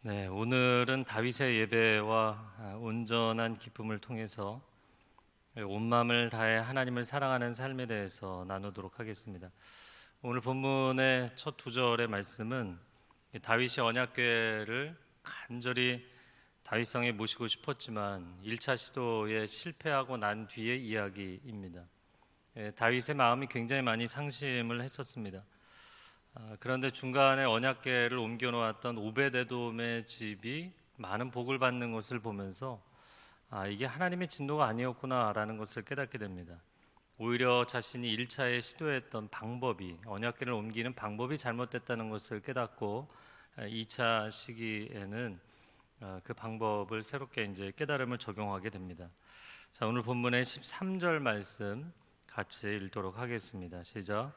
네, 오늘은 다윗의 예배와 온전한 기쁨을 통해서 온 마음을 다해 하나님을 사랑하는 삶에 대해서 나누도록 하겠습니다. 오늘 본문의 첫 두 절의 말씀은 다윗이 언약궤를 간절히 다윗성에 모시고 싶었지만 1차 시도에 실패하고 난 뒤의 이야기입니다. 다윗의 마음이 굉장히 많이 상심을 했었습니다. 그런데 중간에 언약궤를 옮겨 놓았던 오베데돔의 집이 많은 복을 받는 것을 보면서 이게 하나님의 진노가 아니었구나라는 것을 깨닫게 됩니다. 오히려 자신이 1차에 시도했던 방법이 언약궤를 옮기는 방법이 잘못됐다는 것을 깨닫고 2차 시기에는 그 방법을 새롭게 이제 깨달음을 적용하게 됩니다. 자, 오늘 본문의 13절 말씀 같이 읽도록 하겠습니다. 시작.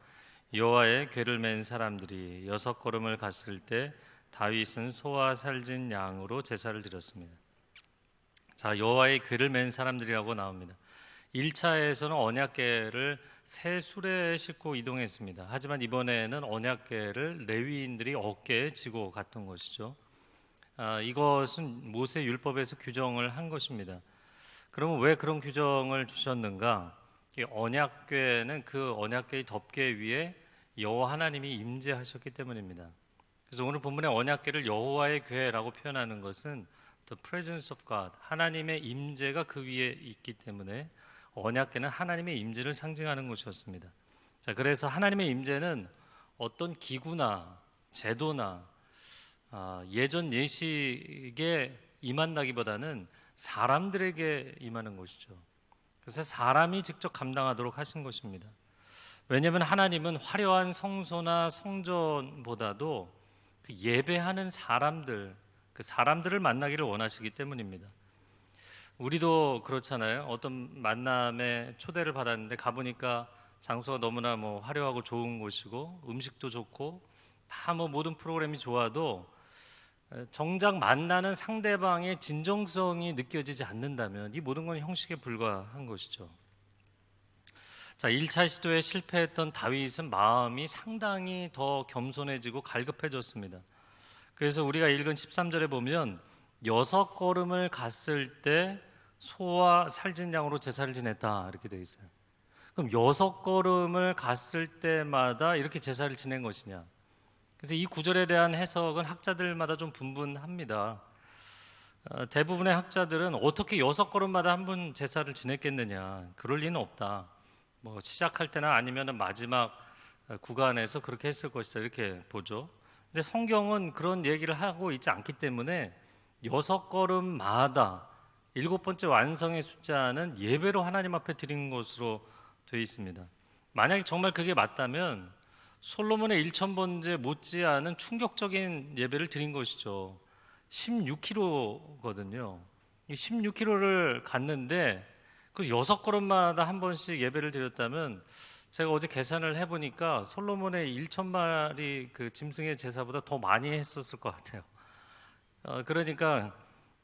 여호와의 궤를 맨 사람들이 6걸음을 갔을 때 다윗은 소와 살진 양으로 제사를 드렸습니다. 자, 여호와의 궤를 맨 사람들이라고 나옵니다. 1차에서는 언약궤를 새 수레에 싣고 이동했습니다. 하지만 이번에는 언약궤를 레위인들이 어깨에 지고 갔던 것이죠. 이것은 모세 율법에서 규정을 한 것입니다. 그러면 왜 그런 규정을 주셨는가? 이 언약궤는 그 언약궤의 덮개 위에 여호와 하나님이 임재하셨기 때문입니다. 그래서 오늘 본문의 언약궤를 여호와의 궤라고 표현하는 것은 the presence of God, 하나님의 임재가 그 위에 있기 때문에 언약궤는 하나님의 임재를 상징하는 것이었습니다. 자, 그래서 하나님의 임재는 어떤 기구나 제도나 예전 예식에 임한다기보다는 사람들에게 임하는 것이죠. 그래서 사람이 직접 감당하도록 하신 것입니다. 왜냐하면 하나님은 화려한 성소나 성전보다도 그 예배하는 사람들, 그 사람들을 만나기를 원하시기 때문입니다. 우리도 그렇잖아요. 어떤 만남에 초대를 받았는데 가보니까 장소가 너무나 화려하고 좋은 곳이고 음식도 좋고 다 모든 프로그램이 좋아도 정작 만나는 상대방의 진정성이 느껴지지 않는다면 이 모든 건 형식에 불과한 것이죠. 자, 1차 시도에 실패했던 다윗은 마음이 상당히 더 겸손해지고 갈급해졌습니다. 그래서 우리가 읽은 13절에 보면 6걸음을 갔을 때 소와 살진 양으로 제사를 지냈다 이렇게 되어 있어요. 그럼 6걸음을 갔을 때마다 이렇게 제사를 지낸 것이냐? 그래서 이 구절에 대한 해석은 학자들마다 좀 분분합니다. 대부분의 학자들은 어떻게 6걸음마다 한 번 제사를 지냈겠느냐? 그럴 리는 없다. 시작할 때나 아니면 마지막 구간에서 그렇게 했을 것이다 이렇게 보죠. 근데 성경은 그런 얘기를 하고 있지 않기 때문에 6걸음마다 7번째 완성의 숫자는 예배로 하나님 앞에 드린 것으로 되어 있습니다. 만약에 정말 그게 맞다면 솔로몬의 1000번째 못지않은 충격적인 예배를 드린 것이죠. 16km거든요. 16km를 갔는데 그 6걸음마다 한 번씩 예배를 드렸다면 제가 어제 계산을 해보니까 솔로몬의 1000마리 그 짐승의 제사보다 더 많이 했었을 것 같아요. 그러니까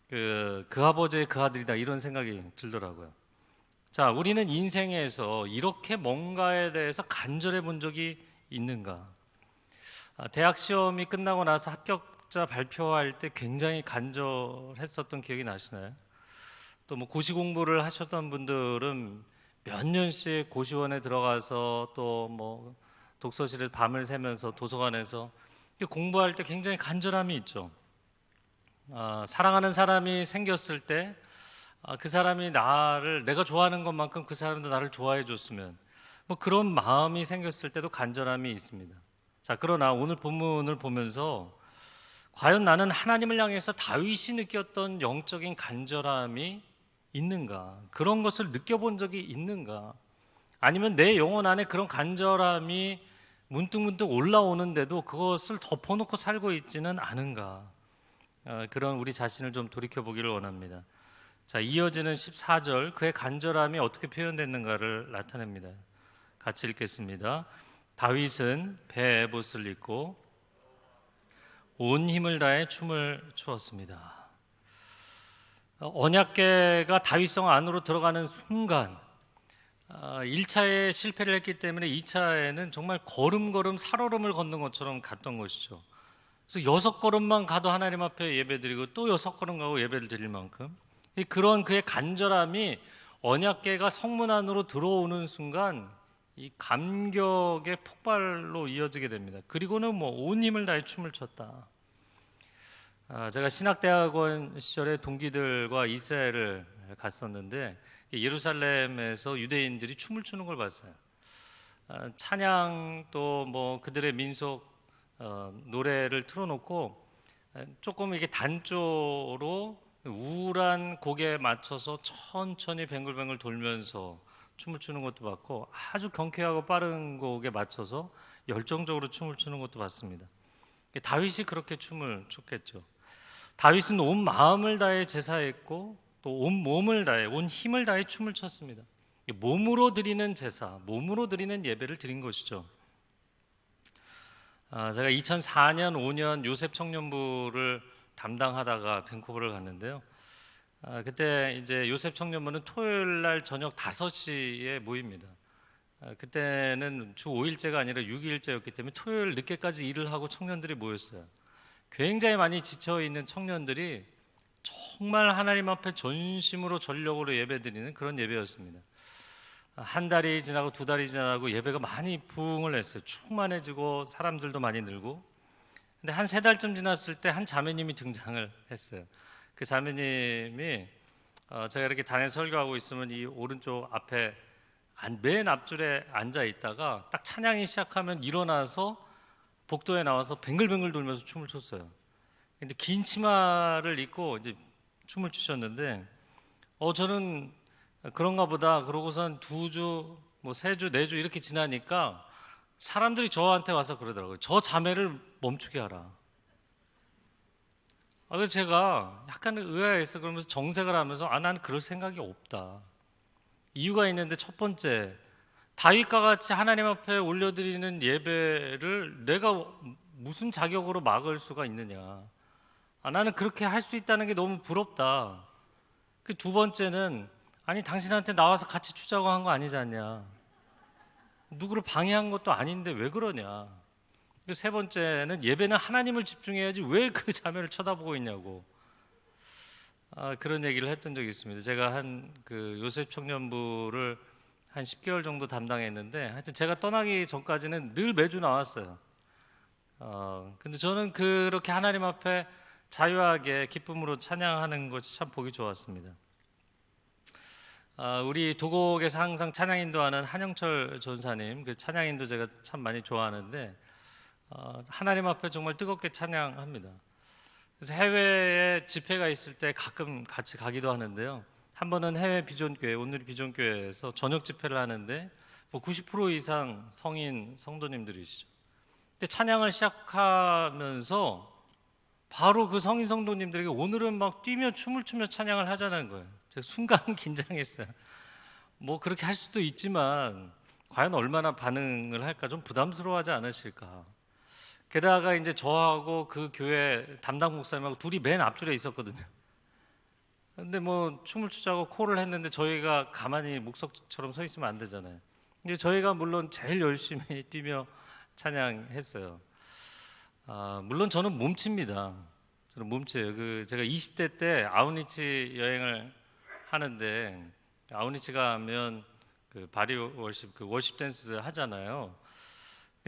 그 아버지의 그 아들이다 이런 생각이 들더라고요. 자, 우리는 인생에서 이렇게 뭔가에 대해서 간절해 본 적이 있는가? 대학 시험이 끝나고 나서 합격자 발표할 때 굉장히 간절했었던 기억이 나시나요? 또 고시 공부를 하셨던 분들은 몇 년씩 고시원에 들어가서 또 독서실에 밤을 새면서 도서관에서 공부할 때 굉장히 간절함이 있죠. 사랑하는 사람이 생겼을 때 그 사람이 내가 좋아하는 것만큼 그 사람도 나를 좋아해 줬으면 그런 마음이 생겼을 때도 간절함이 있습니다. 자, 그러나 오늘 본문을 보면서 과연 나는 하나님을 향해서 다윗이 느꼈던 영적인 간절함이 있는가? 그런 것을 느껴본 적이 있는가? 아니면 내 영혼 안에 그런 간절함이 문득문득 올라오는데도 그것을 덮어놓고 살고 있지는 않은가? 그런 우리 자신을 좀 돌이켜보기를 원합니다. 자, 이어지는 14절 그의 간절함이 어떻게 표현됐는가를 나타냅니다. 같이 읽겠습니다. 다윗은 배 에봇을 입고 온 힘을 다해 춤을 추었습니다. 언약궤가 다윗성 안으로 들어가는 순간 1차에 실패를 했기 때문에 2차에는 정말 걸음걸음 살얼음을 걷는 것처럼 갔던 것이죠. 그래서 6걸음만 가도 하나님 앞에 예배드리고 또 6걸음 가고 예배를 드릴 만큼 그런 그의 간절함이 언약궤가 성문 안으로 들어오는 순간 이 감격의 폭발로 이어지게 됩니다. 그리고는 뭐 온 힘을 다해 춤을 췄다. 제가 신학대학원 시절에 동기들과 이스라엘을 갔었는데 예루살렘에서 유대인들이 춤을 추는 걸 봤어요. 찬양 또 뭐 그들의 민속 노래를 틀어놓고 조금 이게 단조로 우울한 곡에 맞춰서 천천히 뱅글뱅글 돌면서 춤을 추는 것도 봤고, 아주 경쾌하고 빠른 곡에 맞춰서 열정적으로 춤을 추는 것도 봤습니다. 다윗이 그렇게 춤을 췄겠죠. 다윗은 온 마음을 다해 제사했고 또 온 몸을 다해 온 힘을 다해 춤을 췄습니다. 몸으로 드리는 제사, 몸으로 드리는 예배를 드린 것이죠. 제가 2004년, 5년 요셉 청년부를 담당하다가 밴쿠버를 갔는데요. 그때 이제 요셉 청년부는 토요일 날 저녁 5시에 모입니다. 그때는 주 5일제가 아니라 6일제였기 때문에 토요일 늦게까지 일을 하고 청년들이 모였어요. 굉장히 많이 지쳐 있는 청년들이 정말 하나님 앞에 전심으로 전력으로 예배드리는 그런 예배였습니다. 한 달이 지나고 2달이 지나고 예배가 많이 부흥을 했어요. 충만해지고 사람들도 많이 늘고. 근데 한 3달쯤 지났을 때 한 자매님이 등장을 했어요. 그 자매님이 제가 이렇게 단에 설교하고 있으면 이 오른쪽 앞에 맨 앞줄에 앉아 있다가 딱 찬양이 시작하면 일어나서 복도에 나와서 뱅글뱅글 돌면서 춤을 췄어요. 근데 긴 치마를 입고 이제 춤을 추셨는데 저는 그런가 보다 그러고선 2주, 뭐 3주, 4주 이렇게 지나니까 사람들이 저한테 와서 그러더라고요. 저 자매를 멈추게 하라. 그래서 제가 약간 의아해서 그러면서 정색을 하면서 나는 그럴 생각이 없다. 이유가 있는데, 첫 번째, 다윗과 같이 하나님 앞에 올려드리는 예배를 내가 무슨 자격으로 막을 수가 있느냐. 나는 그렇게 할 수 있다는 게 너무 부럽다. 그 두 번째는, 아니 당신한테 나와서 같이 추자고 한 거 아니지 않냐. 누구를 방해한 것도 아닌데 왜 그러냐. 그 세 번째는, 예배는 하나님을 집중해야지 왜 그 자매를 쳐다보고 있냐고. 그런 얘기를 했던 적이 있습니다. 제가 한 그 요셉 청년부를 한 10개월 정도 담당했는데, 하여튼 제가 떠나기 전까지는 늘 매주 나왔어요. 근데 저는 그렇게 하나님 앞에 자유하게 기쁨으로 찬양하는 것이 참 보기 좋았습니다. 우리 도곡에서 항상 찬양 인도하는 한영철 전사님, 그 찬양 인도 제가 참 많이 좋아하는데, 하나님 앞에 정말 뜨겁게 찬양합니다. 그래서 해외에 집회가 있을 때 가끔 같이 가기도 하는데요. 한 번은 해외 비전교회, 오늘 비전교회에서 저녁 집회를 하는데 뭐 90% 이상 성인 성도님들이시죠. 근데 찬양을 시작하면서 바로 그 성인 성도님들에게 오늘은 막 뛰며 춤을 추며 찬양을 하자는 거예요. 제가 순간 긴장했어요. 뭐 그렇게 할 수도 있지만 과연 얼마나 반응을 할까, 좀 부담스러워하지 않으실까. 게다가 이제 저하고 그 교회 담당 목사님하고 둘이 맨 앞줄에 있었거든요. 근데 뭐 춤을 추자고 콜을 했는데 저희가 가만히 묵석처럼 서 있으면 안 되잖아요. 근데 저희가 물론 제일 열심히 뛰며 찬양했어요. 물론 저는 몸칩니다. 저는 몸쳐요. 제가 20대 때 아우니치 여행을 하는데, 아우니치 가면 그 바리 월십, 그 월십 댄스 하잖아요.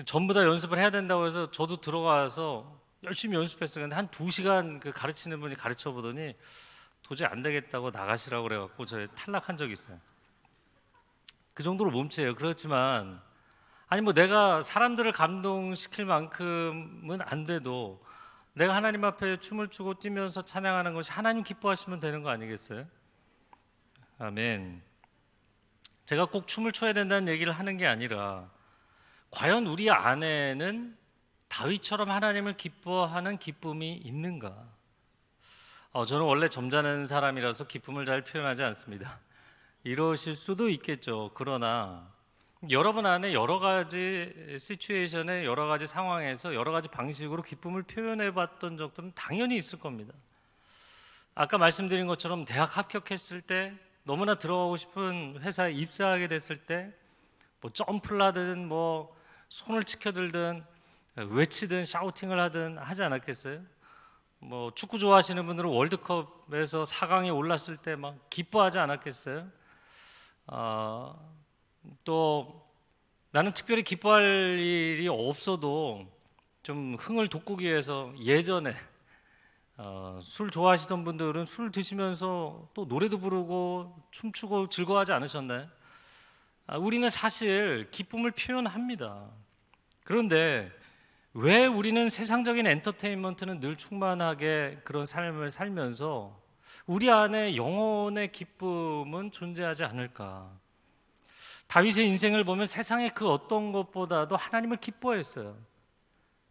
전부 다 연습을 해야 된다고 해서 저도 들어가서 열심히 연습했어요. 근데 한 2시간 그 가르치는 분이 가르쳐 보더니 도저히 안 되겠다고 나가시라고 그래갖고 저 탈락한 적이 있어요. 그 정도로 몸치예요. 그렇지만 아니 뭐 내가 사람들을 감동시킬 만큼은 안 돼도 내가 하나님 앞에 춤을 추고 뛰면서 찬양하는 것이 하나님 기뻐하시면 되는 거 아니겠어요? 아멘. 제가 꼭 춤을 춰야 된다는 얘기를 하는 게 아니라, 과연 우리 안에는 다윗처럼 하나님을 기뻐하는 기쁨이 있는가? 저는 원래 점잖은 사람이라서 기쁨을 잘 표현하지 않습니다. 이러실 수도 있겠죠. 그러나 여러분 안에 여러 가지 시츄에이션에, 여러 가지 상황에서 여러 가지 방식으로 기쁨을 표현해 봤던 적들은 당연히 있을 겁니다. 아까 말씀드린 것처럼 대학 합격했을 때, 너무나 들어가고 싶은 회사에 입사하게 됐을 때, 뭐 점프를 하든 뭐 손을 치켜들든 외치든 샤우팅을 하든 하지 않았겠어요? 뭐 축구 좋아하시는 분들은 월드컵에서 4강에 올랐을 때 막 기뻐하지 않았겠어요? 또 나는 특별히 기뻐할 일이 없어도 좀 흥을 돋구기 위해서 예전에 술 좋아하시던 분들은 술 드시면서 또 노래도 부르고 춤추고 즐거워하지 않으셨나요? 우리는 사실 기쁨을 표현합니다. 그런데 왜 우리는 세상적인 엔터테인먼트는 늘 충만하게 그런 삶을 살면서 우리 안에 영혼의 기쁨은 존재하지 않을까? 다윗의 인생을 보면 세상의 그 어떤 것보다도 하나님을 기뻐했어요.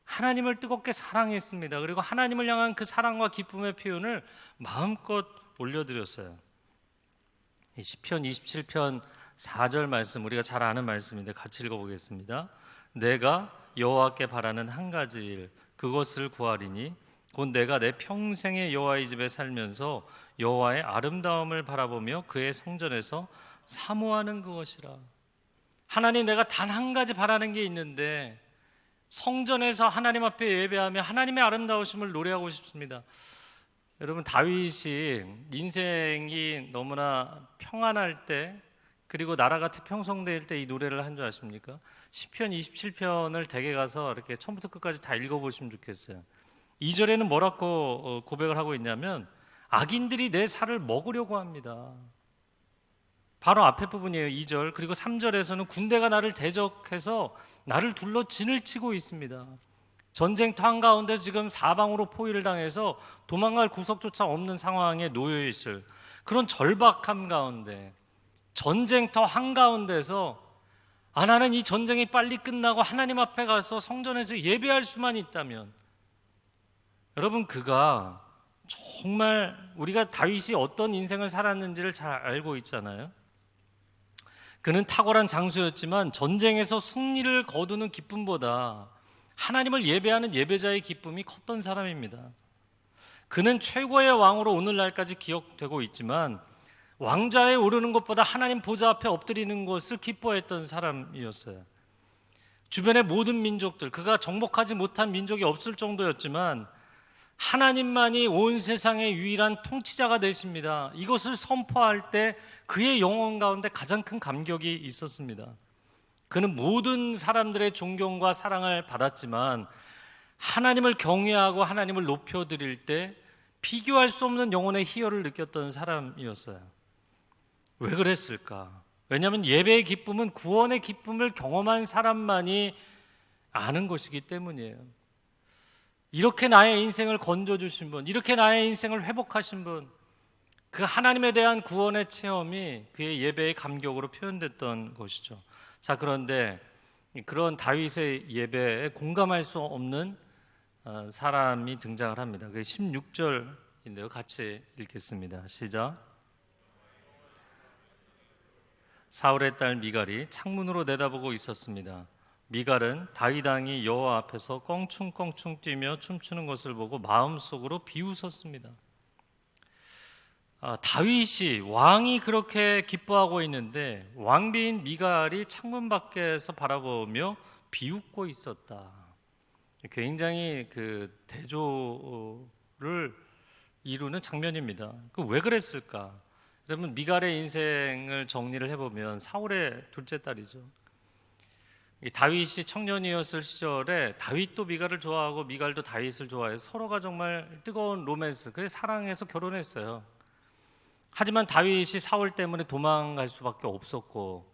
하나님을 뜨겁게 사랑했습니다. 그리고 하나님을 향한 그 사랑과 기쁨의 표현을 마음껏 올려드렸어요. 시편 27편 4절 말씀, 우리가 잘 아는 말씀인데 같이 읽어보겠습니다. 내가 여호와께 바라는 한 가지 일, 그것을 구하리니 곧 내가 내 평생의 여호와의 집에 살면서 여호와의 아름다움을 바라보며 그의 성전에서 사모하는 그것이라. 하나님, 내가 단 한 가지 바라는 게 있는데 성전에서 하나님 앞에 예배하며 하나님의 아름다우심을 노래하고 싶습니다. 여러분, 다윗이 인생이 너무나 평안할 때, 그리고 나라가 태평성대일 때 이 노래를 한 줄 아십니까? 시편 27편을 댁에 가서 이렇게 처음부터 끝까지 다 읽어보시면 좋겠어요. 2절에는 뭐라고 고백을 하고 있냐면, 악인들이 내 살을 먹으려고 합니다. 바로 앞에 부분이에요. 2절. 그리고 3절에서는 군대가 나를 대적해서 나를 둘러 진을 치고 있습니다. 전쟁터 한가운데 지금 사방으로 포위를 당해서 도망갈 구석조차 없는 상황에 놓여 있을 그런 절박함 가운데, 전쟁터 한가운데서 나는 이 전쟁이 빨리 끝나고 하나님 앞에 가서 성전에서 예배할 수만 있다면, 여러분, 그가 정말, 우리가 다윗이 어떤 인생을 살았는지를 잘 알고 있잖아요. 그는 탁월한 장수였지만 전쟁에서 승리를 거두는 기쁨보다 하나님을 예배하는 예배자의 기쁨이 컸던 사람입니다. 그는 최고의 왕으로 오늘날까지 기억되고 있지만 왕좌에 오르는 것보다 하나님 보좌 앞에 엎드리는 것을 기뻐했던 사람이었어요. 주변의 모든 민족들, 그가 정복하지 못한 민족이 없을 정도였지만 하나님만이 온 세상의 유일한 통치자가 되십니다. 이것을 선포할 때 그의 영혼 가운데 가장 큰 감격이 있었습니다. 그는 모든 사람들의 존경과 사랑을 받았지만 하나님을 경외하고 하나님을 높여드릴 때 비교할 수 없는 영혼의 희열을 느꼈던 사람이었어요. 왜 그랬을까? 왜냐하면 예배의 기쁨은 구원의 기쁨을 경험한 사람만이 아는 것이기 때문이에요. 이렇게 나의 인생을 건져주신 분, 이렇게 나의 인생을 회복하신 분, 그 하나님에 대한 구원의 체험이 그의 예배의 감격으로 표현됐던 것이죠. 자, 그런데 그런 다윗의 예배에 공감할 수 없는 사람이 등장을 합니다. 그게 16절인데요. 같이 읽겠습니다. 시작. 사울의 딸 미갈이 창문으로 내다보고 있었습니다. 미갈은 다윗 왕이 여호와 앞에서 껑충껑충 뛰며 춤추는 것을 보고 마음속으로 비웃었습니다. 다윗이, 왕이 그렇게 기뻐하고 있는데 왕비인 미갈이 창문 밖에서 바라보며 비웃고 있었다. 굉장히 그 대조를 이루는 장면입니다. 왜 그랬을까? 여러분, 미갈의 인생을 정리를 해보면 사울의 둘째 딸이죠. 다윗이 청년이었을 시절에 다윗도 미갈을 좋아하고 미갈도 다윗을 좋아해서 서로가 정말 뜨거운 로맨스, 그래서 사랑해서 결혼했어요. 하지만 다윗이 사울 때문에 도망갈 수밖에 없었고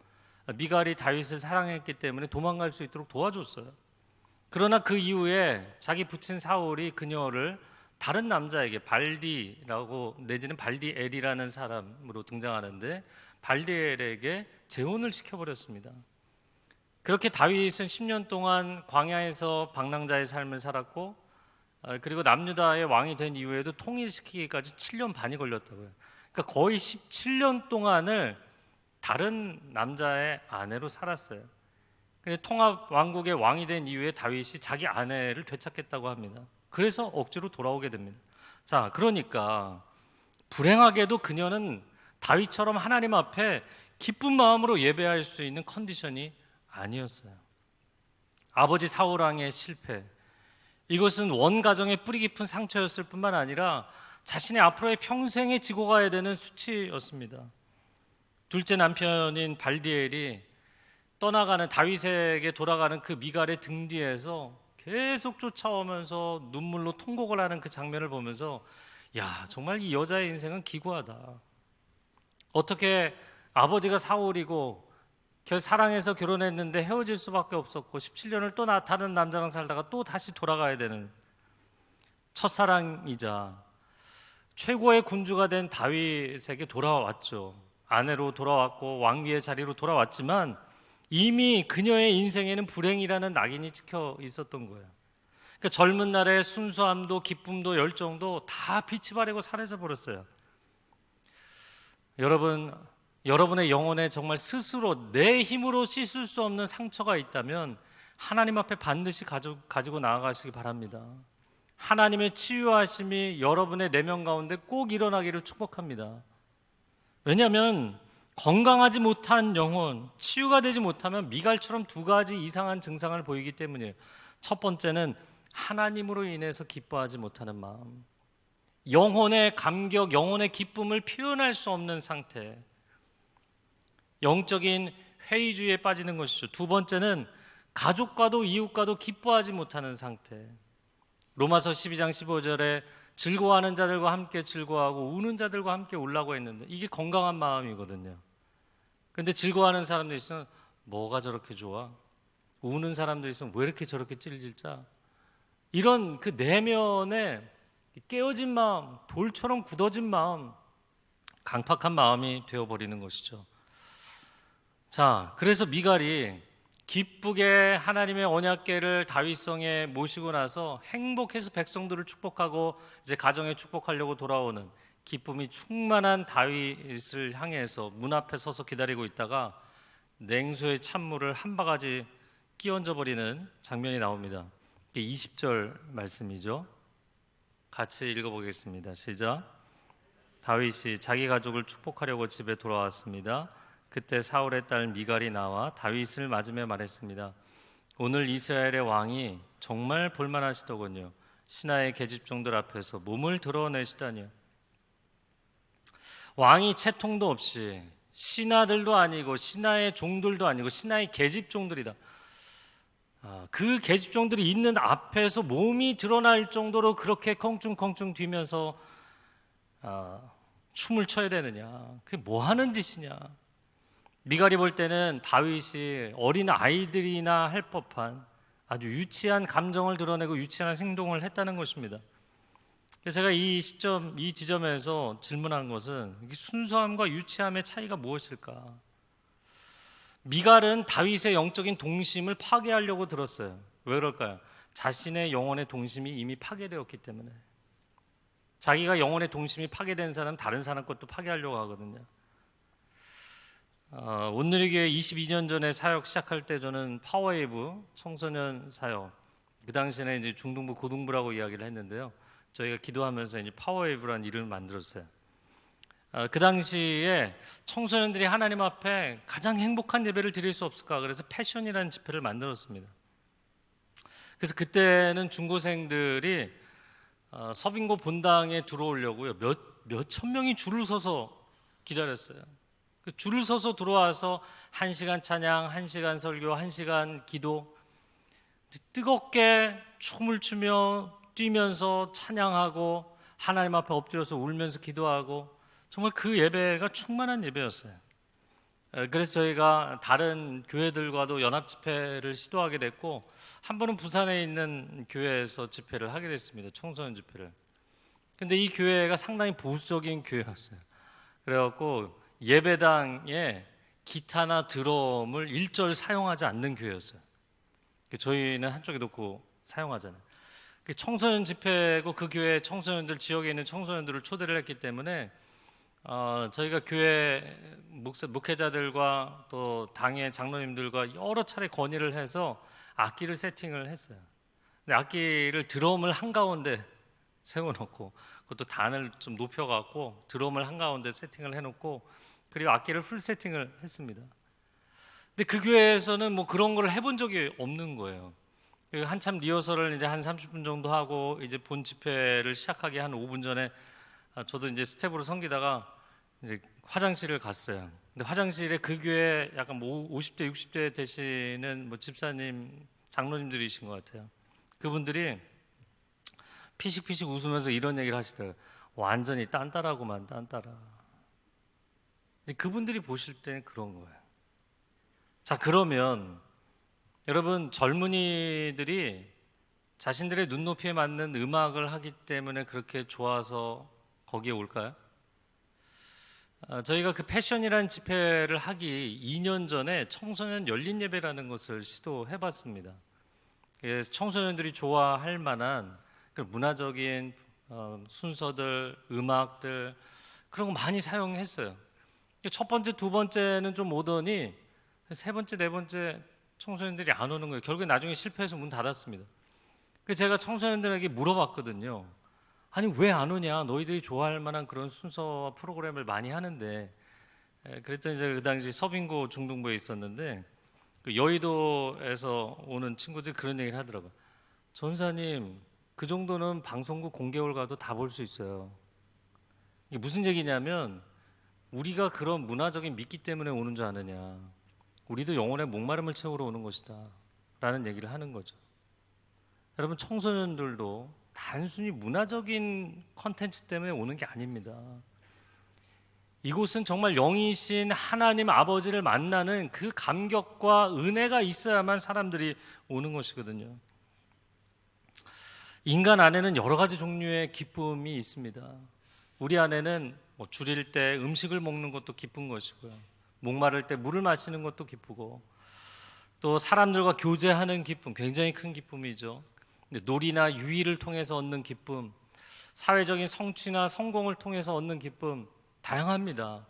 미갈이 다윗을 사랑했기 때문에 도망갈 수 있도록 도와줬어요. 그러나 그 이후에 자기 부친 사울이 그녀를 다른 남자에게, 발디라고 내지는 발디엘이라는 사람으로 등장하는데 발디엘에게 재혼을 시켜버렸습니다. 그렇게 다윗은 10년 동안 광야에서 방랑자의 삶을 살았고, 그리고 남유다의 왕이 된 이후에도 통일시키기까지 7년 반이 걸렸다고요. 그러니까 거의 17년 동안을 다른 남자의 아내로 살았어요. 통합 왕국의 왕이 된 이후에 다윗이 자기 아내를 되찾겠다고 합니다. 그래서 억지로 돌아오게 됩니다. 자, 그러니까 불행하게도 그녀는 다윗처럼 하나님 앞에 기쁜 마음으로 예배할 수 있는 컨디션이 아니었어요. 아버지 사울 왕의 실패, 이것은 원 가정의 뿌리 깊은 상처였을 뿐만 아니라 자신의 앞으로의 평생에 지고 가야 되는 수치였습니다. 둘째 남편인 발디엘이 떠나가는 다윗에게 돌아가는 그 미갈의 등 뒤에서 계속 쫓아오면서 눈물로 통곡을 하는 그 장면을 보면서 야, 정말 이 여자의 인생은 기구하다. 어떻게 아버지가 사울이고 사랑해서 결혼했는데 헤어질 수밖에 없었고 17년을 또 다른 남자랑 살다가 또 다시 돌아가야 되는 첫사랑이자 최고의 군주가 된 다윗에게 돌아왔죠. 아내로 돌아왔고 왕위의 자리로 돌아왔지만 이미 그녀의 인생에는 불행이라는 낙인이 찍혀 있었던 거예요. 그러니까 젊은 날의 순수함도 기쁨도 열정도 다 빛이 바래고 사라져 버렸어요. 여러분의 영혼에 정말 스스로 내 힘으로 씻을 수 없는 상처가 있다면 하나님 앞에 반드시 가지고 나아가시기 바랍니다. 하나님의 치유하심이 여러분의 내면 가운데 꼭 일어나기를 축복합니다. 왜냐하면 건강하지 못한 영혼, 치유가 되지 못하면 미갈처럼 두 가지 이상한 증상을 보이기 때문이에요. 첫 번째는 하나님으로 인해서 기뻐하지 못하는 마음, 영혼의 감격, 영혼의 기쁨을 표현할 수 없는 상태, 영적인 회의주의에 빠지는 것이죠. 두 번째는 가족과도 이웃과도 기뻐하지 못하는 상태. 로마서 12장 15절에 즐거워하는 자들과 함께 즐거워하고 우는 자들과 함께 울라고 했는데 이게 건강한 마음이거든요. 그런데 즐거워하는 사람들이 있으면 뭐가 저렇게 좋아? 우는 사람들이 있으면 왜 이렇게 저렇게 찔찔짜? 이런 그 내면에 깨어진 마음, 돌처럼 굳어진 마음, 강팍한 마음이 되어버리는 것이죠. 자, 그래서 미갈이 기쁘게 하나님의 언약궤를 다윗성에 모시고 나서 행복해서 백성들을 축복하고 이제 가정에 축복하려고 돌아오는 기쁨이 충만한 다윗을 향해서 문 앞에 서서 기다리고 있다가 냉수의 찬물을 한 바가지 끼얹어 버리는 장면이 나옵니다. 이게 20절 말씀이죠. 같이 읽어보겠습니다. 시작. 다윗이 자기 가족을 축복하려고 집에 돌아왔습니다. 그때 사울의 딸 미갈이 나와 다윗을 맞으며 말했습니다. 오늘 이스라엘의 왕이 정말 볼만하시더군요. 신하의 계집종들 앞에서 몸을 드러내시다니요. 왕이 채통도 없이 신하들도 아니고 신하의 종들도 아니고 신하의 계집종들이다. 그 계집종들이 있는 앞에서 몸이 드러날 정도로 그렇게 컹충컹충 뛰면서 춤을 춰야 되느냐? 그게 뭐 하는 짓이냐? 미갈이 볼 때는 다윗이 어린 아이들이나 할 법한 아주 유치한 감정을 드러내고 유치한 행동을 했다는 것입니다. 그래서 제가 이 지점에서 질문한 것은 순수함과 유치함의 차이가 무엇일까? 미갈은 다윗의 영적인 동심을 파괴하려고 들었어요. 왜 그럴까요? 자신의 영혼의 동심이 이미 파괴되었기 때문에. 자기가 영혼의 동심이 파괴된 사람 다른 사람 것도 파괴하려고 하거든요. 온누리교회 22년 전에 사역 시작할 때 저는 파워웨이브 청소년 사역, 그 당시에는 이제 중등부 고등부라고 이야기를 했는데요. 저희가 기도하면서 이제 파워웨이브라는 이름을 만들었어요. 그 당시에 청소년들이 하나님 앞에 가장 행복한 예배를 드릴 수 없을까? 그래서 패션이라는 집회를 만들었습니다. 그래서 그때는 중고생들이 서빙고 본당에 들어오려고요. 몇천 명이 줄을 서서 기다렸어요. 그 줄을 서서 들어와서 1시간 찬양, 1시간 설교, 1시간 기도, 뜨겁게 춤을 추며 뛰면서 찬양하고 하나님 앞에 엎드려서 울면서 기도하고 정말 그 예배가 충만한 예배였어요. 그래서 저희가 다른 교회들과도 연합 집회를 시도하게 됐고 한 번은 부산에 있는 교회에서 집회를 하게 됐습니다. 청소년 집회를. 근데 이 교회가 상당히 보수적인 교회였어요. 그래갖고 예배당에 기타나 드럼을 일절 사용하지 않는 교회였어요. 저희는 한쪽에 놓고 사용하잖아요. 청소년 집회고 그 교회 청소년들, 지역에 있는 청소년들을 초대를 했기 때문에 저희가 교회 목회자들과 또 당의 장로님들과 여러 차례 건의를 해서 악기를 세팅을 했어요. 근데 악기를 드럼을 한가운데 세워놓고 그것도 단을 좀 높여갖고 드럼을 한가운데 세팅을 해놓고 그리고 악기를 풀 세팅을 했습니다. 근데 그 교회에서는 뭐 그런 걸 해본 적이 없는 거예요. 한참 리허설을 이제 한 30분 정도 하고 이제 본 집회를 시작하기 한 5분 전에 저도 이제 스텝으로 섬기다가 이제 화장실을 갔어요. 근데 화장실에 그 교회 약간 뭐 50대 60대 되시는 뭐 집사님 장로님들이신 것 같아요. 그분들이 피식피식 웃으면서 이런 얘기를 하시더라고요. 완전히 딴따라구만, 딴따라. 그분들이 보실 때는 그런 거예요. 자, 그러면 여러분, 젊은이들이 자신들의 눈높이에 맞는 음악을 하기 때문에 그렇게 좋아서 거기에 올까요? 저희가 그 패션이라는 집회를 하기 2년 전에 청소년 열린 예배라는 것을 시도해 봤습니다. 청소년들이 좋아할 만한 그 문화적인 순서들, 음악들 그런 거 많이 사용했어요. 첫 번째, 두 번째는 좀 오더니 세 번째, 네 번째 청소년들이 안 오는 거예요. 결국에 나중에 실패해서 문 닫았습니다. 그래서 제가 청소년들에게 물어봤거든요. 아니 왜 안 오냐? 너희들이 좋아할 만한 그런 순서와 프로그램을 많이 하는데. 그랬더니 제가 그 당시 서빙고 중등부에 있었는데 그 여의도에서 오는 친구들이 그런 얘기를 하더라고요. 전사님, 그 정도는 방송국 공개홀 가도 다 볼 수 있어요. 이게 무슨 얘기냐면 우리가 그런 문화적인 미끼 때문에 오는 줄 아느냐. 우리도 영혼의 목마름을 채우러 오는 것이다 라는 얘기를 하는 거죠. 여러분, 청소년들도 단순히 문화적인 컨텐츠 때문에 오는 게 아닙니다. 이곳은 정말 영이신 하나님 아버지를 만나는 그 감격과 은혜가 있어야만 사람들이 오는 것이거든요. 인간 안에는 여러 가지 종류의 기쁨이 있습니다. 우리 안에는 뭐 줄일 때 음식을 먹는 것도 기쁜 것이고요. 목마를 때 물을 마시는 것도 기쁘고, 또 사람들과 교제하는 기쁨, 굉장히 큰 기쁨이죠. 놀이나 유의를 통해서 얻는 기쁨, 사회적인 성취나 성공을 통해서 얻는 기쁨, 다양합니다.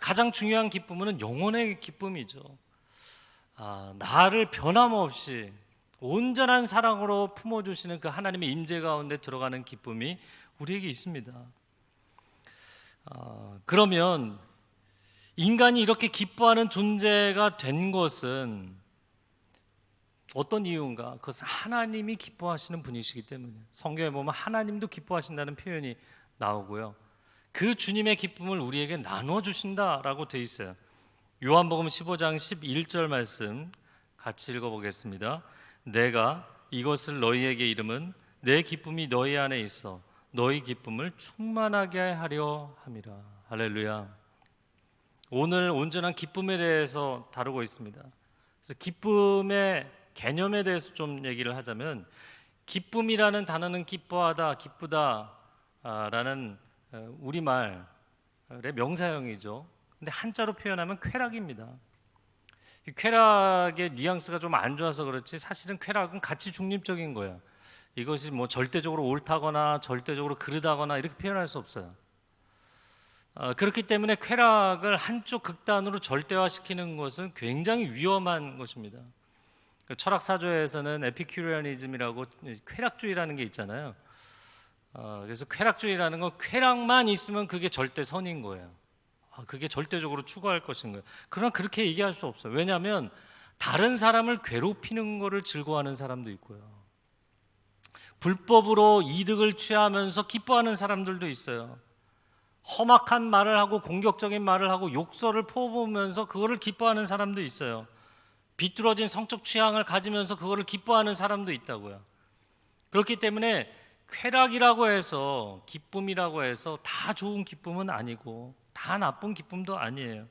가장 중요한 기쁨은 영혼의 기쁨이죠. 나를 변함없이 온전한 사랑으로 품어주시는 그 하나님의 임재 가운데 들어가는 기쁨이 우리에게 있습니다. 그러면 인간이 이렇게 기뻐하는 존재가 된 것은 어떤 이유인가? 그것은 하나님이 기뻐하시는 분이시기 때문에 성경에 보면 하나님도 기뻐하신다는 표현이 나오고요. 그 주님의 기쁨을 우리에게 나눠주신다라고 되어 있어요. 요한복음 15장 11절 말씀 같이 읽어보겠습니다. 내가 이것을 너희에게 이름은 내 기쁨이 너희 안에 있어 너희 기쁨을 충만하게 하려 함이라. 할렐루야. 오늘 온전한 기쁨에 대해서 다루고 있습니다. 그래서 기쁨의 개념에 대해서 좀 얘기를 하자면, 기쁨이라는 단어는 기뻐하다, 기쁘다 라는 우리말의 명사형이죠. 근데 한자로 표현하면 쾌락입니다. 이 쾌락의 뉘앙스가 좀 안 좋아서 그렇지 사실은 쾌락은 가치 중립적인 거예요. 이것이 뭐 절대적으로 옳다거나 절대적으로 그르다거나 이렇게 표현할 수 없어요. 그렇기 때문에 쾌락을 한쪽 극단으로 절대화시키는 것은 굉장히 위험한 것입니다. 철학 사조에서는 에피큐리아니즘이라고 쾌락주의라는 게 있잖아요. 그래서 쾌락주의라는 건 쾌락만 있으면 그게 절대 선인 거예요. 그게 절대적으로 추구할 것인 거예요. 그러나 그렇게 얘기할 수 없어요. 왜냐하면 다른 사람을 괴롭히는 것을 즐거워하는 사람도 있고요. 불법으로 이득을 취하면서 기뻐하는 사람들도 있어요. 험악한 말을 하고 공격적인 말을 하고 욕설을 퍼부으면서 그거를 기뻐하는 사람도 있어요. 비뚤어진 성적 취향을 가지면서 그거를 기뻐하는 사람도 있다고요. 그렇기 때문에 쾌락이라고 해서, 기쁨이라고 해서 다 좋은 기쁨은 아니고 다 나쁜 기쁨도 아니에요.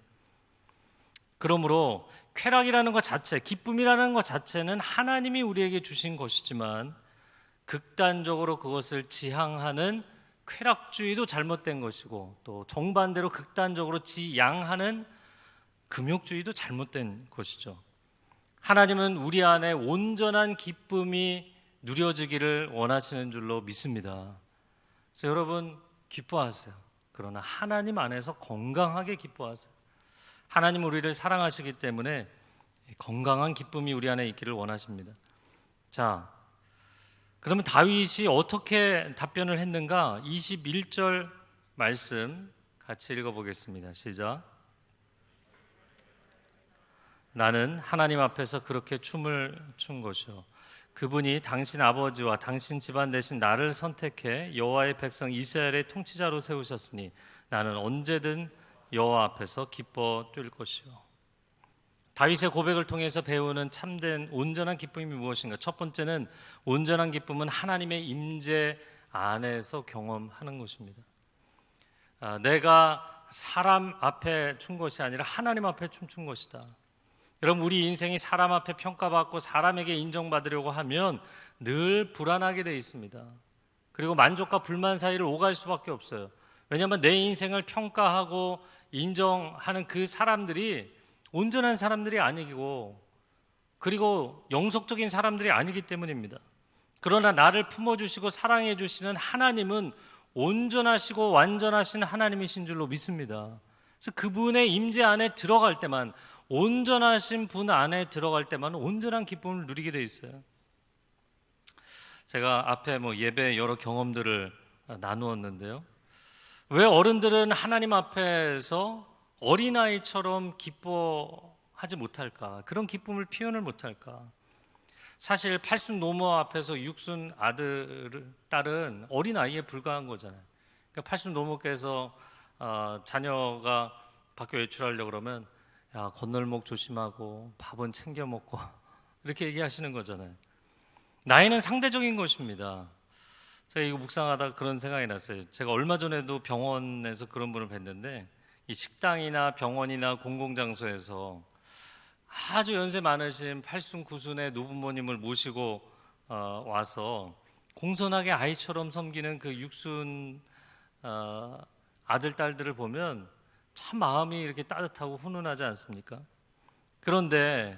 그러므로 쾌락이라는 것 자체, 기쁨이라는 것 자체는 하나님이 우리에게 주신 것이지만 극단적으로 그것을 지향하는 쾌락주의도 잘못된 것이고, 또 정반대로 극단적으로 지양하는 금욕주의도 잘못된 것이죠. 하나님은 우리 안에 온전한 기쁨이 누려지기를 원하시는 줄로 믿습니다. 그래서 여러분 기뻐하세요. 그러나 하나님 안에서 건강하게 기뻐하세요. 하나님 우리를 사랑하시기 때문에 건강한 기쁨이 우리 안에 있기를 원하십니다. 자, 그러면 다윗이 어떻게 답변을 했는가? 21절 말씀 같이 읽어보겠습니다. 시작. 나는 하나님 앞에서 그렇게 춤을 춘 것이요 그분이 당신 아버지와 당신 집안 대신 나를 선택해 여호와의 백성 이스라엘의 통치자로 세우셨으니 나는 언제든 여호와 앞에서 기뻐 뛸 것이요. 다윗의 고백을 통해서 배우는 참된 온전한 기쁨이 무엇인가? 첫 번째는 온전한 기쁨은 하나님의 임재 안에서 경험하는 것입니다. 내가 사람 앞에 춘 것이 아니라 하나님 앞에 춤춘 것이다. 여러분, 우리 인생이 사람 앞에 평가받고 사람에게 인정받으려고 하면 늘 불안하게 돼 있습니다. 그리고 만족과 불만 사이를 오갈 수밖에 없어요. 왜냐하면 내 인생을 평가하고 인정하는 그 사람들이 온전한 사람들이 아니고 그리고 영속적인 사람들이 아니기 때문입니다. 그러나 나를 품어주시고 사랑해 주시는 하나님은 온전하시고 완전하신 하나님이신 줄로 믿습니다. 그래서 그분의 임재 안에 들어갈 때만, 온전하신 분 안에 들어갈 때만 온전한 기쁨을 누리게 돼 있어요. 제가 앞에 예배 여러 경험들을 나누었는데요. 왜 어른들은 하나님 앞에서 어린아이처럼 기뻐하지 못할까? 그런 기쁨을 표현을 못할까? 사실 팔순 노모 앞에서 육순 딸은 어린아이에 불과한 거잖아요. 그러니까 팔순 노모께서 자녀가 밖에 외출하려고 그러면 야, 건널목 조심하고 밥은 챙겨 먹고 이렇게 얘기하시는 거잖아요. 나이는 상대적인 것입니다. 제가 이거 묵상하다가 그런 생각이 났어요. 제가 얼마 전에도 병원에서 그런 분을 뵀는데 이 식당이나 병원이나 공공장소에서 아주 연세 많으신 8순 9순의 노부모님을 모시고 와서 공손하게 아이처럼 섬기는 그 6순 아들 딸들을 보면 참 마음이 이렇게 따뜻하고 훈훈하지 않습니까? 그런데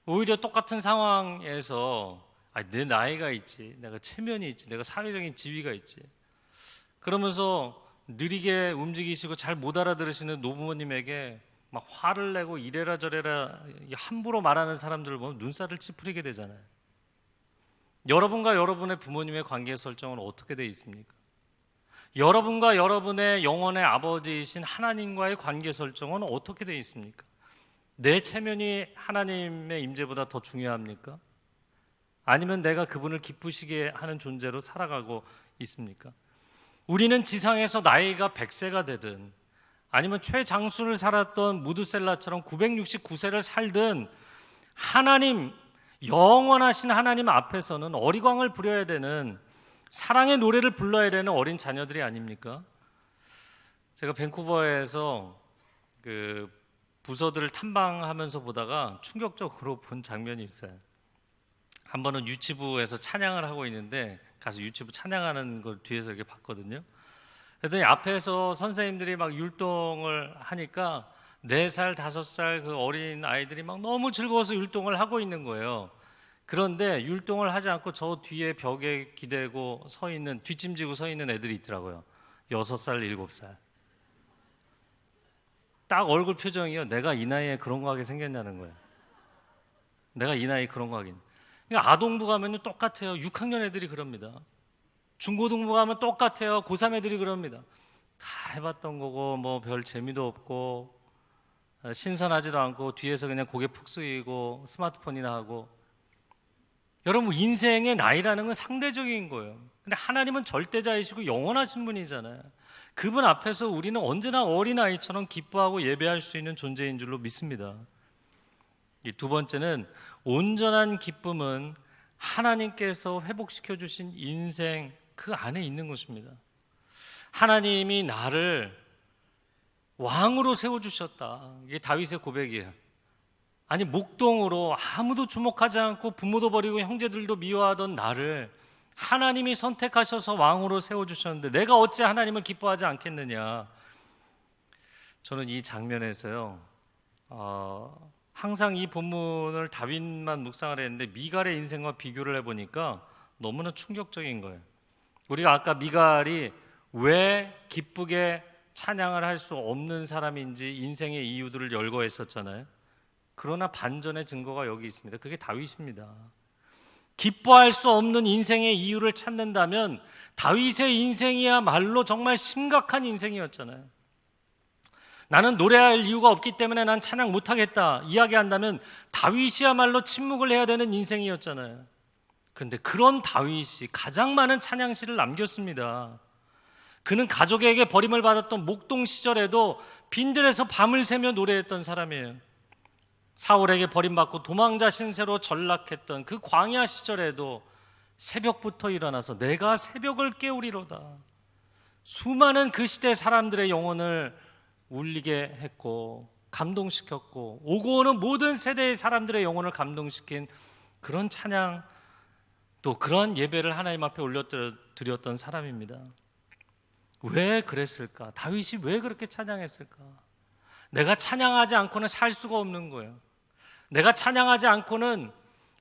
오히려 똑같은 상황에서 내 나이가 있지, 내가 체면이 있지, 내가 사회적인 지위가 있지, 그러면서 느리게 움직이시고 잘 못 알아들으시는 노부모님에게 막 화를 내고 이래라 저래라 함부로 말하는 사람들을 보면 눈살을 찌푸리게 되잖아요. 여러분과 여러분의 부모님의 관계 설정은 어떻게 되어 있습니까? 여러분과 여러분의 영혼의 아버지이신 하나님과의 관계 설정은 어떻게 되어 있습니까? 내 체면이 하나님의 임재보다 더 중요합니까? 아니면 내가 그분을 기쁘시게 하는 존재로 살아가고 있습니까? 우리는 지상에서 나이가 100세가 되든 아니면 최장수를 살았던 무드셀라처럼 969세를 살든 하나님, 영원하신 하나님 앞에서는 어리광을 부려야 되는, 사랑의 노래를 불러야 되는 어린 자녀들이 아닙니까? 제가 밴쿠버에서 그 부서들을 탐방하면서 보다가 충격적으로 본 장면이 있어요. 한 번은 유치부에서 찬양을 하고 있는데 가서 유치부 찬양하는 걸 뒤에서 이렇게 봤거든요. 그랬더니 앞에서 선생님들이 막 율동을 하니까 4살, 5살 그 어린 아이들이 막 너무 즐거워서 율동을 하고 있는 거예요. 그런데 율동을 하지 않고 저 뒤에 벽에 기대고 서 있는, 뒷짐지고 서 있는 애들이 있더라고요. 6살, 7살. 딱 얼굴 표정이요. 내가 이 나이에 그런 거 하게 생겼냐는 거예요. 내가 이 나이에 그런 거 하긴. 그러니까 아동부 가면 똑같아요. 6학년 애들이 그럽니다. 중고등부 가면 똑같아요. 고3 애들이 그럽니다. 다 해봤던 거고 뭐 별 재미도 없고 신선하지도 않고 뒤에서 그냥 고개 푹 숙이고 스마트폰이나 하고. 여러분, 인생의 나이라는 건 상대적인 거예요. 근데 하나님은 절대자이시고 영원하신 분이잖아요. 그분 앞에서 우리는 언제나 어린아이처럼 기뻐하고 예배할 수 있는 존재인 줄로 믿습니다. 이 두 번째는 온전한 기쁨은 하나님께서 회복시켜 주신 인생 그 안에 있는 것입니다. 하나님이 나를 왕으로 세워주셨다. 이게 다윗의 고백이에요. 아니, 목동으로 아무도 주목하지 않고 부모도 버리고 형제들도 미워하던 나를 하나님이 선택하셔서 왕으로 세워주셨는데 내가 어찌 하나님을 기뻐하지 않겠느냐. 저는 이 장면에서요, 항상 이 본문을 다윗만 묵상을 했는데 미갈의 인생과 비교를 해보니까 너무나 충격적인 거예요. 우리가 아까 미갈이 왜 기쁘게 찬양을 할 수 없는 사람인지 인생의 이유들을 열거했었잖아요. 그러나 반전의 증거가 여기 있습니다. 그게 다윗입니다. 기뻐할 수 없는 인생의 이유를 찾는다면 다윗의 인생이야말로 정말 심각한 인생이었잖아요. 나는 노래할 이유가 없기 때문에 난 찬양 못하겠다 이야기한다면 다윗이야말로 침묵을 해야 되는 인생이었잖아요. 그런데 그런 다윗이 가장 많은 찬양시를 남겼습니다. 그는 가족에게 버림을 받았던 목동 시절에도 빈들에서 밤을 새며 노래했던 사람이에요. 사울에게 버림받고 도망자 신세로 전락했던 그 광야 시절에도 새벽부터 일어나서 내가 새벽을 깨우리로다. 수많은 그 시대 사람들의 영혼을 울리게 했고 감동시켰고 오고 오는 모든 세대의 사람들의 영혼을 감동시킨 그런 찬양, 또 그런 예배를 하나님 앞에 올려드렸던 사람입니다. 왜 그랬을까? 다윗이 왜 그렇게 찬양했을까? 내가 찬양하지 않고는 살 수가 없는 거예요. 내가 찬양하지 않고는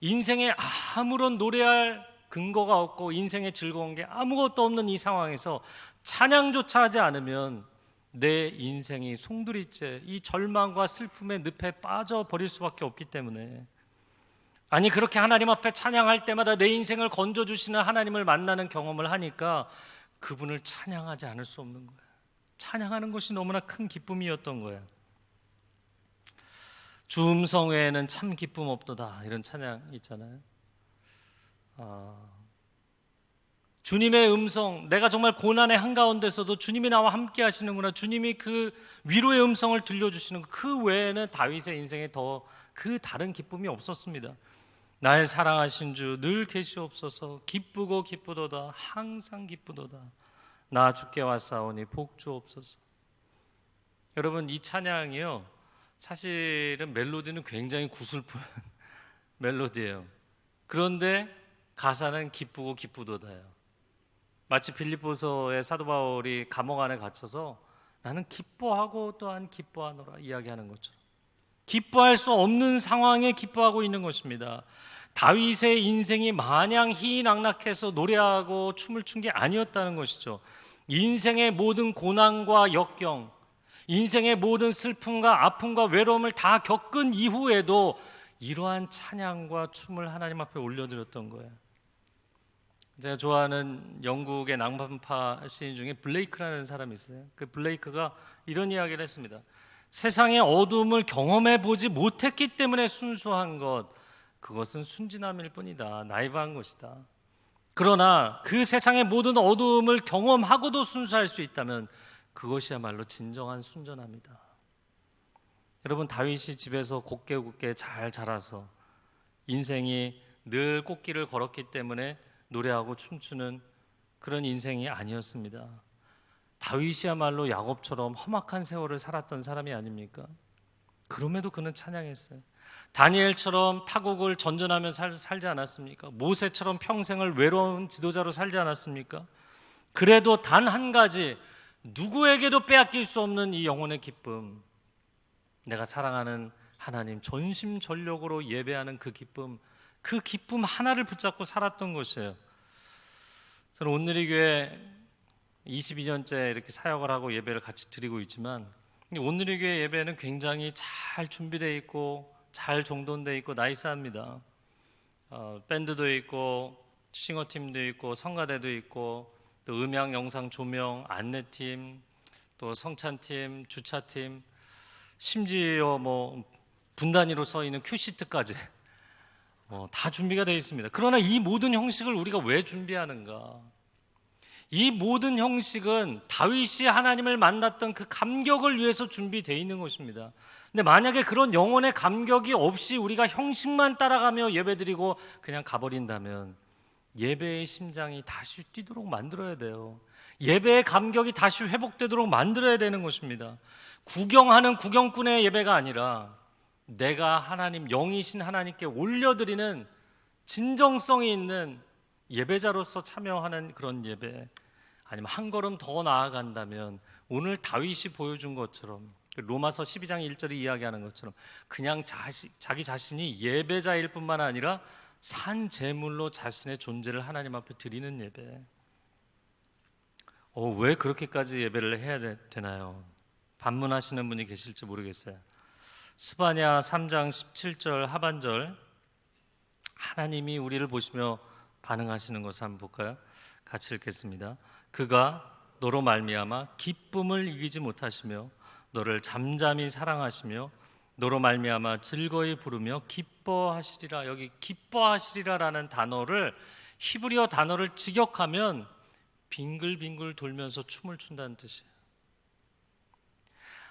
인생에 아무런 노래할 근거가 없고 인생에 즐거운 게 아무것도 없는 이 상황에서 찬양조차 하지 않으면 내 인생이 송두리째 이 절망과 슬픔의 늪에 빠져버릴 수밖에 없기 때문에, 아니 그렇게 하나님 앞에 찬양할 때마다 내 인생을 건져주시는 하나님을 만나는 경험을 하니까 그분을 찬양하지 않을 수 없는 거예요. 찬양하는 것이 너무나 큰 기쁨이었던 거예요. 주 음성 외에는 참 기쁨 없도다, 이런 찬양 있잖아요. 주님의 음성, 내가 정말 고난의 한가운데서도 주님이 나와 함께 하시는구나, 주님이 그 위로의 음성을 들려주시는 그 외에는 다윗의 인생에 더 그 다른 기쁨이 없었습니다. 날 사랑하신 주 늘 계시옵소서, 기쁘고 기쁘도다, 항상 기쁘도다, 나 주께 왔사오니 복 주옵소서. 여러분, 이 찬양이요, 사실은 멜로디는 굉장히 구슬픈 멜로디예요. 그런데 가사는 기쁘고 기쁘도다예요. 마치 빌립보서의 사도 바울이 감옥 안에 갇혀서 나는 기뻐하고 또한 기뻐하노라 이야기하는 것처럼 기뻐할 수 없는 상황에 기뻐하고 있는 것입니다. 다윗의 인생이 마냥 희희낙낙해서 노래하고 춤을 춘 게 아니었다는 것이죠. 인생의 모든 고난과 역경, 인생의 모든 슬픔과 아픔과 외로움을 다 겪은 이후에도 이러한 찬양과 춤을 하나님 앞에 올려드렸던 거예요. 제가 좋아하는 영국의 낭만파 시인 중에 블레이크라는 사람이 있어요. 그 블레이크가 이런 이야기를 했습니다. 세상의 어두움을 경험해 보지 못했기 때문에 순수한 것, 그것은 순진함일 뿐이다, 나이브한 것이다. 그러나 그 세상의 모든 어두움을 경험하고도 순수할 수 있다면 그것이야말로 진정한 순전함이다. 여러분, 다윗이 집에서 곱게 잘 자라서 인생이 늘 꽃길을 걸었기 때문에 노래하고 춤추는 그런 인생이 아니었습니다. 다윗이야말로 야곱처럼 험악한 세월을 살았던 사람이 아닙니까? 그럼에도 그는 찬양했어요. 다니엘처럼 타국을 전전하며 살지 않았습니까? 모세처럼 평생을 외로운 지도자로 살지 않았습니까? 그래도 단 한 가지, 누구에게도 빼앗길 수 없는 이 영혼의 기쁨, 내가 사랑하는 하나님 전심전력으로 예배하는 그 기쁨 하나를 붙잡고 살았던 것이에요. 저는 온누리 교회 22년째 이렇게 사역을 하고 예배를 같이 드리고 있지만, 온누리 교회 예배는 굉장히 잘 준비되어 있고 잘 정돈되어 있고 나이스합니다. 밴드도 있고 싱어팀도 있고 성가대도 있고 또 음향, 영상, 조명, 안내팀, 또 성찬팀, 주차팀, 심지어 분 단위로 써 있는 큐시트까지 다 준비가 되어 있습니다. 그러나 이 모든 형식을 우리가 왜 준비하는가? 이 모든 형식은 다윗이 하나님을 만났던 그 감격을 위해서 준비되어 있는 것입니다. 근데 만약에 그런 영혼의 감격이 없이 우리가 형식만 따라가며 예배드리고 그냥 가버린다면 예배의 심장이 다시 뛰도록 만들어야 돼요. 예배의 감격이 다시 회복되도록 만들어야 되는 것입니다. 구경하는 구경꾼의 예배가 아니라 내가 하나님, 영이신 하나님께 올려드리는 진정성이 있는 예배자로서 참여하는 그런 예배, 아니면 한 걸음 더 나아간다면 오늘 다윗이 보여준 것처럼, 로마서 12장 1절이 이야기하는 것처럼 그냥 자기 자신이 예배자일 뿐만 아니라 산 제물로 자신의 존재를 하나님 앞에 드리는 예배. 왜 그렇게까지 예배를 해야 되나요? 반문하시는 분이 계실지 모르겠어요. 스바냐 3장 17절 하반절, 하나님이 우리를 보시며 반응하시는 것을 한번 볼까요? 같이 읽겠습니다. 그가 너로 말미암아 기쁨을 이기지 못하시며 너를 잠잠히 사랑하시며 너로 말미암아 즐거이 부르며 기뻐하시리라. 여기 기뻐하시리라라는 단어를, 히브리어 단어를 직역하면 빙글빙글 돌면서 춤을 춘다는 뜻이에요.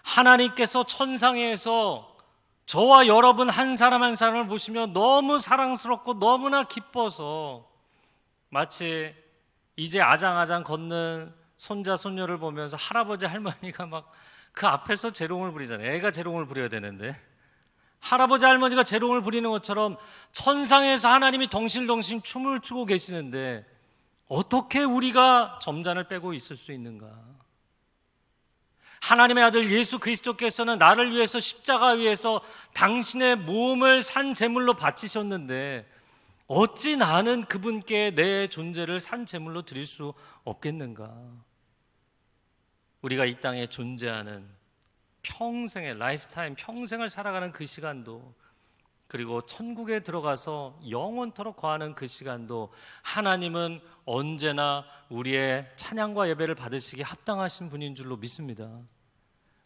하나님께서 천상에서 저와 여러분 한 사람 한 사람을 보시며 너무 사랑스럽고 너무나 기뻐서 마치 이제 아장아장 걷는 손자 손녀를 보면서 할아버지 할머니가 막 그 앞에서 재롱을 부리잖아요. 애가 재롱을 부려야 되는데 할아버지 할머니가 재롱을 부리는 것처럼 천상에서 하나님이 덩실덩실 춤을 추고 계시는데 어떻게 우리가 점잔을 빼고 있을 수 있는가? 하나님의 아들 예수 그리스도께서는 나를 위해서 십자가 위에서 당신의 몸을 산 제물로 바치셨는데 어찌 나는 그분께 내 존재를 산 제물로 드릴 수 없겠는가? 우리가 이 땅에 존재하는 평생의 라이프타임, 평생을 살아가는 그 시간도, 그리고 천국에 들어가서 영원토록 거하는 그 시간도 하나님은 언제나 우리의 찬양과 예배를 받으시기에 합당하신 분인 줄로 믿습니다.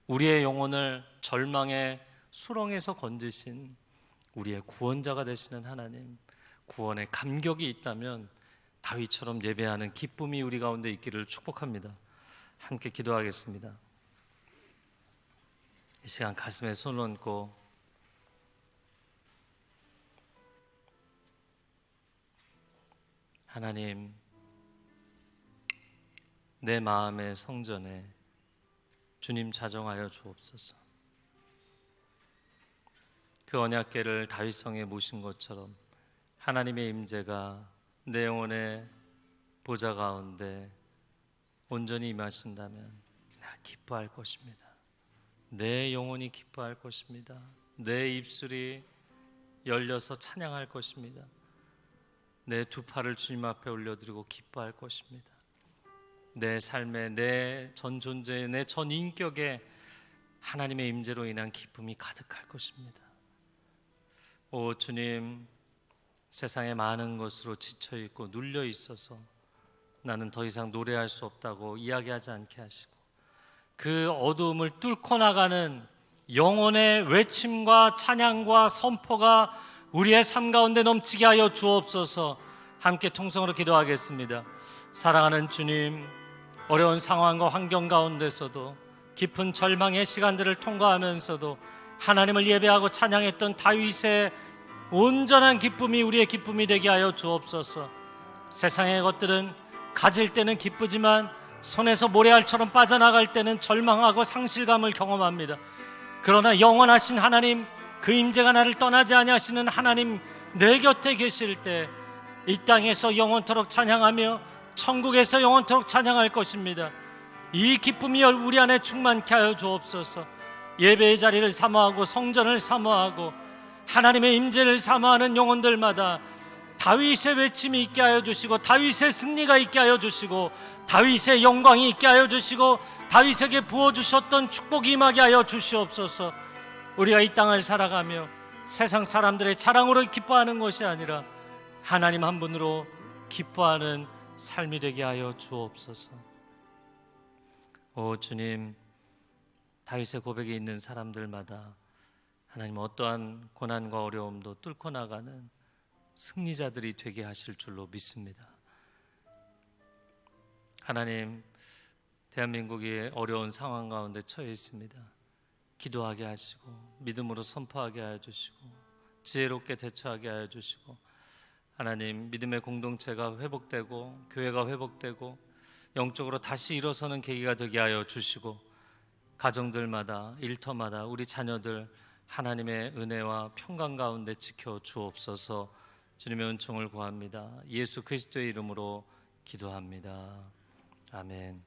우리의 영혼을 절망의 수렁에서 건지신 우리의 구원자가 되시는 하나님, 구원의 감격이 있다면 다윗처럼 예배하는 기쁨이 우리 가운데 있기를 축복합니다. 함께 기도하겠습니다. 이 시간 가슴에 손을 얹고 하나님, 내 마음의 성전에 주님 자정하여 주옵소서. 그 언약궤를 다윗성에 모신 것처럼 하나님의 임재가 내 영혼의 보좌 가운데 온전히 임하신다면 나 기뻐할 것입니다. 내 영혼이 기뻐할 것입니다. 내 입술이 열려서 찬양할 것입니다. 내 두 팔을 주님 앞에 올려드리고 기뻐할 것입니다. 내 삶에, 내 전 존재에, 내 전 인격에 하나님의 임재로 인한 기쁨이 가득할 것입니다. 오 주님, 세상의 많은 것으로 지쳐있고 눌려있어서 나는 더 이상 노래할 수 없다고 이야기하지 않게 하시고 그 어두움을 뚫고 나가는 영혼의 외침과 찬양과 선포가 우리의 삶 가운데 넘치게 하여 주옵소서. 함께 통성으로 기도하겠습니다. 사랑하는 주님, 어려운 상황과 환경 가운데서도 깊은 절망의 시간들을 통과하면서도 하나님을 예배하고 찬양했던 다윗의 온전한 기쁨이 우리의 기쁨이 되게 하여 주옵소서. 세상의 것들은 가질 때는 기쁘지만 손에서 모래알처럼 빠져나갈 때는 절망하고 상실감을 경험합니다. 그러나 영원하신 하나님, 그 임재가 나를 떠나지 아니하시는 하나님, 내 곁에 계실 때 이 땅에서 영원토록 찬양하며 천국에서 영원토록 찬양할 것입니다. 이 기쁨이 우리 안에 충만케 하여 주옵소서. 예배의 자리를 사모하고 성전을 사모하고 하나님의 임재를 사모하는 영혼들마다 다윗의 외침이 있게 하여 주시고 다윗의 승리가 있게 하여 주시고 다윗의 영광이 있게 하여 주시고 다윗에게 부어주셨던 축복이 임하게 하여 주시옵소서. 우리가 이 땅을 살아가며 세상 사람들의 자랑으로 기뻐하는 것이 아니라 하나님 한 분으로 기뻐하는 삶이 되게 하여 주옵소서. 오 주님, 다윗의 고백에 있는 사람들마다 하나님 어떠한 고난과 어려움도 뚫고 나가는 승리자들이 되게 하실 줄로 믿습니다. 하나님, 대한민국이 어려운 상황 가운데 처해 있습니다. 기도하게 하시고 믿음으로 선포하게 하여 주시고 지혜롭게 대처하게 하여 주시고 하나님, 믿음의 공동체가 회복되고 교회가 회복되고 영적으로 다시 일어서는 계기가 되게 하여 주시고 가정들마다 일터마다 우리 자녀들 하나님의 은혜와 평강 가운데 지켜 주옵소서. 주님의 은총을 구합니다. 예수 그리스도의 이름으로 기도합니다. 아멘.